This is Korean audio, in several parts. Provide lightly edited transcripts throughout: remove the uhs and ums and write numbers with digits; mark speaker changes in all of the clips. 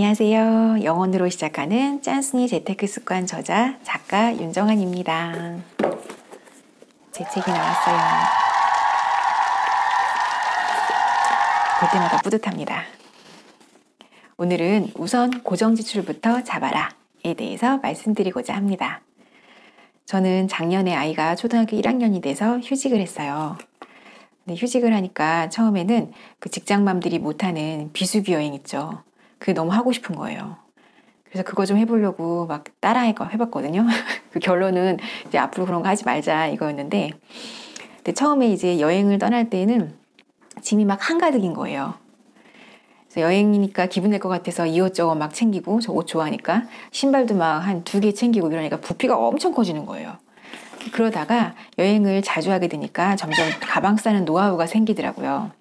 Speaker 1: 안녕하세요. 영어로 시작하는 짠순이 재테크 습관 저자 작가 윤정한입니다. 제 책이 나왔어요. 볼 때마다 뿌듯합니다. 오늘은 우선 고정지출부터 잡아라에 대해서 말씀드리고자 합니다. 저는 작년에 아이가 초등학교 1학년이 돼서 휴직을 했어요. 근데 휴직을 하니까 처음에는 그 직장맘들이 못하는 비수기 여행 있죠. 그게 너무 하고 싶은 거예요. 그래서 그거 좀 해보려고 막 따라 해봤거든요. 그 결론은 이제 앞으로 그런 거 하지 말자 이거였는데, 근데 처음에 이제 여행을 떠날 때는 짐이 막 한가득인 거예요. 그래서 여행이니까 기분 낼 것 같아서 이것저것 막 챙기고, 저 옷 좋아하니까 신발도 막 한 2개 챙기고 이러니까 부피가 엄청 커지는 거예요. 그러다가 여행을 자주 하게 되니까 점점 가방 싸는 노하우가 생기더라고요.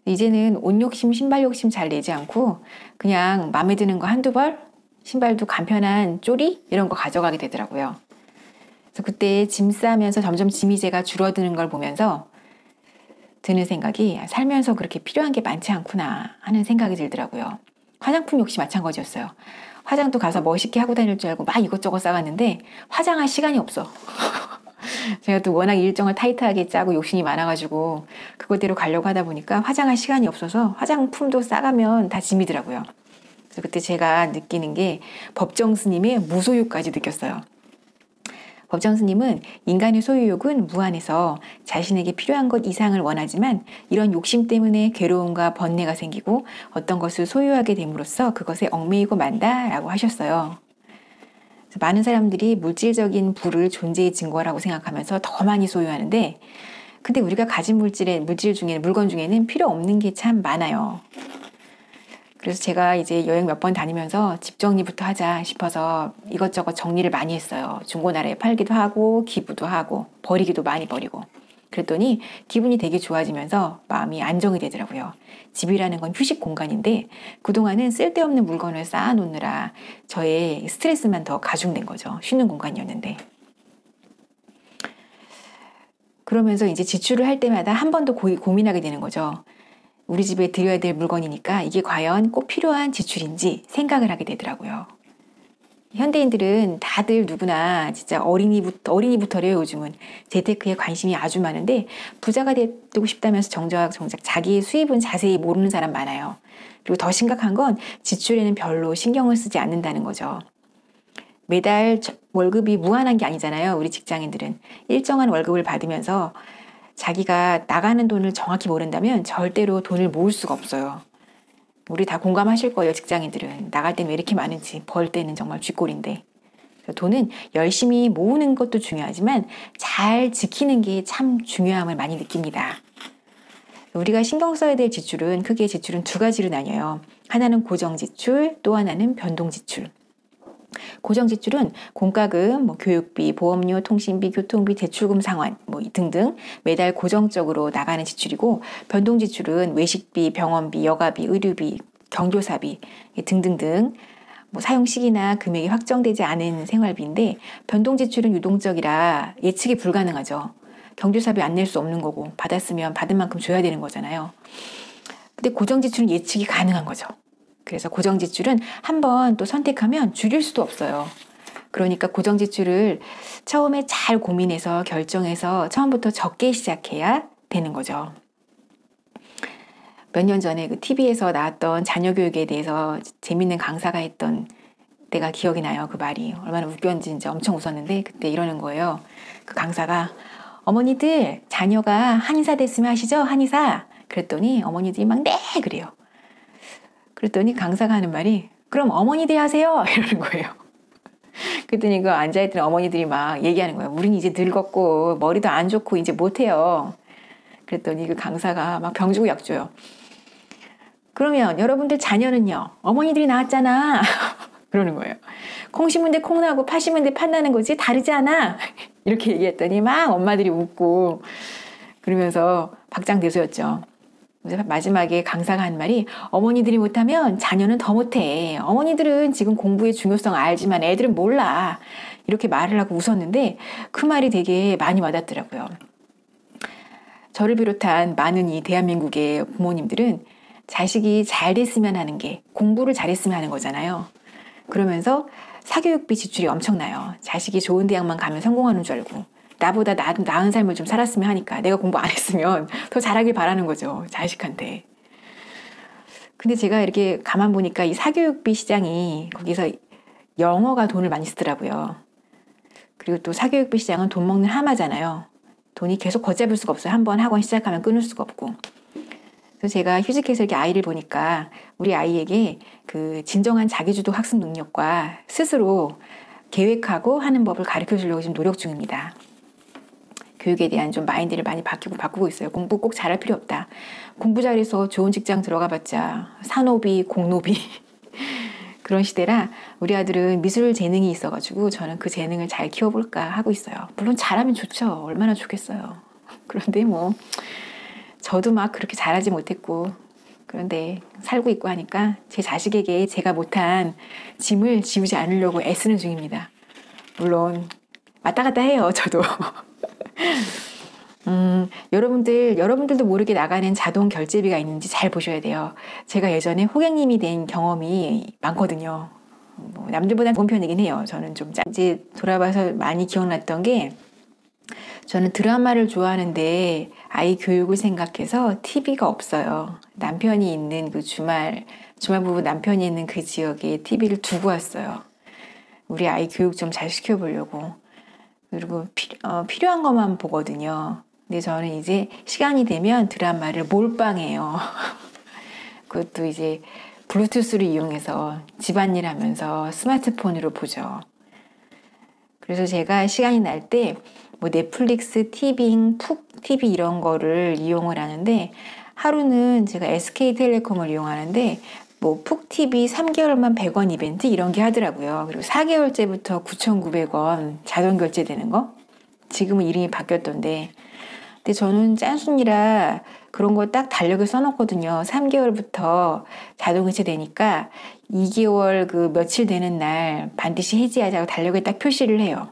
Speaker 1: 이제는 옷 욕심, 신발 욕심 잘 내지 않고 그냥 마음에 드는 거 한두 벌, 신발도 간편한 쪼리 이런 거 가져가게 되더라고요. 그래서 그때 짐 싸면서 점점 짐이제가 줄어드는 걸 보면서 드는 생각이 살면서 그렇게 필요한 게 많지 않구나 하는 생각이 들더라고요. 화장품 역시 마찬가지였어요. 화장도 가서 멋있게 하고 다닐 줄 알고 막 이것저것 싸갔는데 화장할 시간이 없어. 제가 또 워낙 일정을 타이트하게 짜고 욕심이 많아가지고 그것대로 가려고 하다 보니까 화장할 시간이 없어서 화장품도 싸가면 다 짐이더라고요. 그래서 그때 제가 느끼는 게 법정 스님의 무소유까지 느꼈어요. 법정 스님은 인간의 소유욕은 무한해서 자신에게 필요한 것 이상을 원하지만 이런 욕심 때문에 괴로움과 번뇌가 생기고 어떤 것을 소유하게 됨으로써 그것에 얽매이고 만다라고 하셨어요. 많은 사람들이 물질적인 부를 존재의 증거라고 생각하면서 더 많이 소유하는데, 근데 우리가 가진 물건 중에는 필요 없는 게 참 많아요. 그래서 제가 이제 여행 몇 번 다니면서 집 정리부터 하자 싶어서 이것저것 정리를 많이 했어요. 중고나라에 팔기도 하고 기부도 하고 버리기도 많이 버리고. 그랬더니 기분이 되게 좋아지면서 마음이 안정이 되더라고요. 집이라는 건 휴식 공간인데 그동안은 쓸데없는 물건을 쌓아놓느라 저의 스트레스만 더 가중된 거죠. 쉬는 공간이었는데. 그러면서 이제 지출을 할 때마다 한 번 더 고민하게 되는 거죠. 우리 집에 들여야 될 물건이니까 이게 과연 꼭 필요한 지출인지 생각을 하게 되더라고요. 현대인들은 다들 누구나 진짜 어린이부터래요. 요즘은 재테크에 관심이 아주 많은데 부자가 되고 싶다면서 정작 자기의 수입은 자세히 모르는 사람 많아요. 그리고 더 심각한 건 지출에는 별로 신경을 쓰지 않는다는 거죠. 매달 월급이 무한한 게 아니잖아요. 우리 직장인들은 일정한 월급을 받으면서 자기가 나가는 돈을 정확히 모른다면 절대로 돈을 모을 수가 없어요. 우리 다 공감하실 거예요. 직장인들은 나갈 때는 왜 이렇게 많은지, 벌 때는 정말 쥐꼴인데. 돈은 열심히 모으는 것도 중요하지만 잘 지키는 게 참 중요함을 많이 느낍니다. 우리가 신경 써야 될 지출은 크게 지출은 두 가지로 나뉘어요. 하나는 고정지출, 또 하나는 변동지출. 고정지출은 공과금, 교육비, 보험료, 통신비, 교통비, 대출금 상환 등등 매달 고정적으로 나가는 지출이고, 변동지출은 외식비, 병원비, 여가비, 의료비, 경조사비 등등등 사용시기나 금액이 확정되지 않은 생활비인데, 변동지출은 유동적이라 예측이 불가능하죠. 경조사비 안 낼 수 없는 거고 받았으면 받은 만큼 줘야 되는 거잖아요. 근데 고정지출은 예측이 가능한 거죠. 그래서 고정지출은 한번 또 선택하면 줄일 수도 없어요. 그러니까 고정지출을 처음에 잘 고민해서 결정해서 처음부터 적게 시작해야 되는 거죠. 몇 년 전에 그 TV에서 나왔던 자녀교육에 대해서 재밌는 강사가 했던 때가 기억이 나요. 그 말이 얼마나 웃겼는지 진짜 엄청 웃었는데, 그때 이러는 거예요. 그 강사가 어머니들 자녀가 한의사 됐으면 하시죠? 한의사. 그랬더니 어머니들이 막 네 그래요. 그랬더니 강사가 하는 말이 그럼 어머니들이 하세요 이러는 거예요. 그랬더니 그 앉아있던 어머니들이 막 얘기하는 거예요. 우린 이제 늙었고 머리도 안 좋고 이제 못해요. 그랬더니 그 강사가 막 병 주고 약 줘요. 그러면 여러분들 자녀는요, 어머니들이 낳았잖아. 그러는 거예요. 콩 심은 데 콩 나고 팥 심은 데 팥 나는 거지 다르지 않아. 이렇게 얘기했더니 막 엄마들이 웃고 그러면서 박장대소였죠. 마지막에 강사가 한 말이 어머니들이 못하면 자녀는 더 못해. 어머니들은 지금 공부의 중요성 알지만 애들은 몰라. 이렇게 말을 하고 웃었는데 그 말이 되게 많이 와닿더라고요. 저를 비롯한 많은 이 대한민국의 부모님들은 자식이 잘 됐으면 하는 게 공부를 잘했으면 하는 거잖아요. 그러면서 사교육비 지출이 엄청나요. 자식이 좋은 대학만 가면 성공하는 줄 알고 나보다 나은 삶을 좀 살았으면 하니까 내가 공부 안 했으면 더 잘하길 바라는 거죠. 자식한테. 근데 제가 이렇게 가만 보니까 이 사교육비 시장이 거기서 영어가 돈을 많이 쓰더라고요. 그리고 또 사교육비 시장은 돈 먹는 하마잖아요. 돈이 계속 걷잡을 수가 없어요. 한번 학원 시작하면 끊을 수가 없고. 그래서 제가 휴직해서 이렇게 아이를 보니까 우리 아이에게 그 진정한 자기주도 학습 능력과 스스로 계획하고 하는 법을 가르쳐 주려고 지금 노력 중입니다. 교육에 대한 좀 마인드를 많이 바꾸고 있어요. 공부 꼭 잘할 필요 없다. 공부 잘해서 좋은 직장 들어가 봤자 산호비, 공노비 그런 시대라 우리 아들은 미술 재능이 있어가지고 저는 그 재능을 잘 키워볼까 하고 있어요. 물론 잘하면 좋죠. 얼마나 좋겠어요. 그런데 뭐 저도 막 그렇게 잘하지 못했고 그런데 살고 있고 하니까 제 자식에게 제가 못한 짐을 지우지 않으려고 애쓰는 중입니다. 물론 왔다 갔다 해요. 저도. 여러분들도 모르게 나가는 자동 결제비가 있는지 잘 보셔야 돼요. 제가 예전에 호객님이 된 경험이 많거든요. 뭐 남들보다 좋은 편이긴 해요. 저는 좀 이제 돌아봐서 많이 기억났던 게 저는 드라마를 좋아하는데 아이 교육을 생각해서 TV가 없어요. 남편이 있는 그 주말 부부 남편이 있는 그 지역에 TV를 두고 왔어요. 우리 아이 교육 좀 잘 시켜보려고. 그리고 필요한 것만 보거든요. 근데 저는 이제 시간이 되면 드라마를 몰빵해요. 그것도 이제 블루투스를 이용해서 집안일 하면서 스마트폰으로 보죠. 그래서 제가 시간이 날 때 뭐 넷플릭스, 티빙, 푹 TV 이런 거를 이용을 하는데 하루는 제가 SK텔레콤을 이용하는데 뭐 푹 TV 3개월만 100원 이벤트 이런 게 하더라고요. 그리고 4개월째부터 9,900원 자동 결제되는 거. 지금은 이름이 바뀌었던데. 근데 저는 짠순이라 그런 거 딱 달력을 써놓거든요. 3개월부터 자동 결제되니까 2개월 그 며칠 되는 날 반드시 해지하자고 달력에 딱 표시를 해요.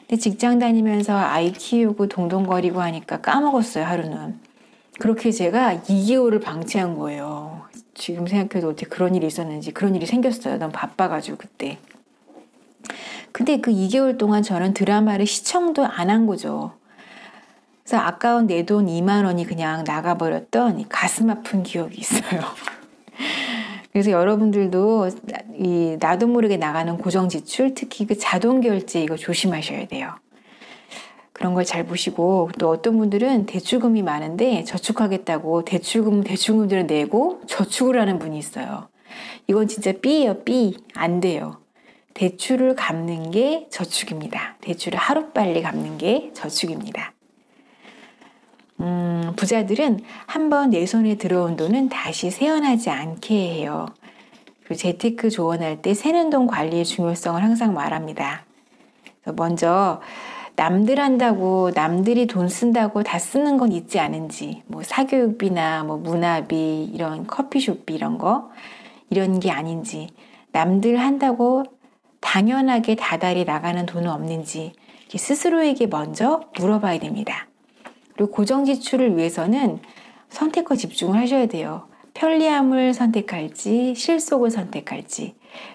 Speaker 1: 근데 직장 다니면서 아이 키우고 동동거리고 하니까 까먹었어요, 하루는. 그렇게 제가 2개월을 방치한 거예요. 지금 생각해도 어떻게 그런 일이 있었는지 그런 일이 생겼어요. 너무 바빠가지고 그때. 근데 그 2개월 동안 저는 드라마를 시청도 안 한 거죠. 그래서 아까운 내 돈 2만 원이 그냥 나가버렸던 가슴 아픈 기억이 있어요. 그래서 여러분들도 이 나도 모르게 나가는 고정지출, 특히 그 자동결제 이거 조심하셔야 돼요. 그런 걸 잘 보시고 또 어떤 분들은 대출금이 많은데 저축하겠다고 대출금들을 내고 저축을 하는 분이 있어요. 이건 진짜 B예요, B. 안 돼요. 대출을 갚는 게 저축입니다. 대출을 하루빨리 갚는 게 저축입니다. 부자들은 한번 내 손에 들어온 돈은 다시 세어나지 않게 해요. 그리고 재테크 조언할 때 새는 돈 관리의 중요성을 항상 말합니다. 그래서 먼저 남들 한다고 남들이 돈 쓴다고 다 쓰는 건 있지 않은지 뭐 사교육비나 뭐 문화비 이런 커피숍비 이런 게 아닌지 남들 한다고 당연하게 다달이 나가는 돈은 없는지 스스로에게 먼저 물어봐야 됩니다. 그리고 고정지출을 위해서는 선택과 집중을 하셔야 돼요. 편리함을 선택할지 실속을 선택할지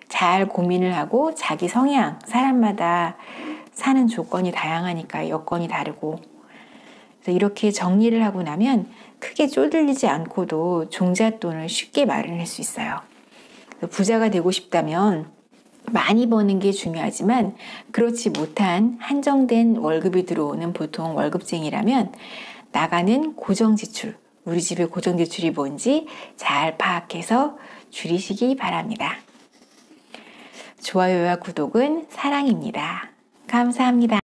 Speaker 1: 잘 고민을 하고 자기 성향, 사람마다 사는 조건이 다양하니까 여건이 다르고 그래서 이렇게 정리를 하고 나면 크게 쪼들리지 않고도 종잣돈을 쉽게 마련할 수 있어요. 부자가 되고 싶다면 많이 버는 게 중요하지만 그렇지 못한 한정된 월급이 들어오는 보통 월급쟁이라면 나가는 고정지출, 우리 집의 고정지출이 뭔지 잘 파악해서 줄이시기 바랍니다. 좋아요와 구독은 사랑입니다. 감사합니다.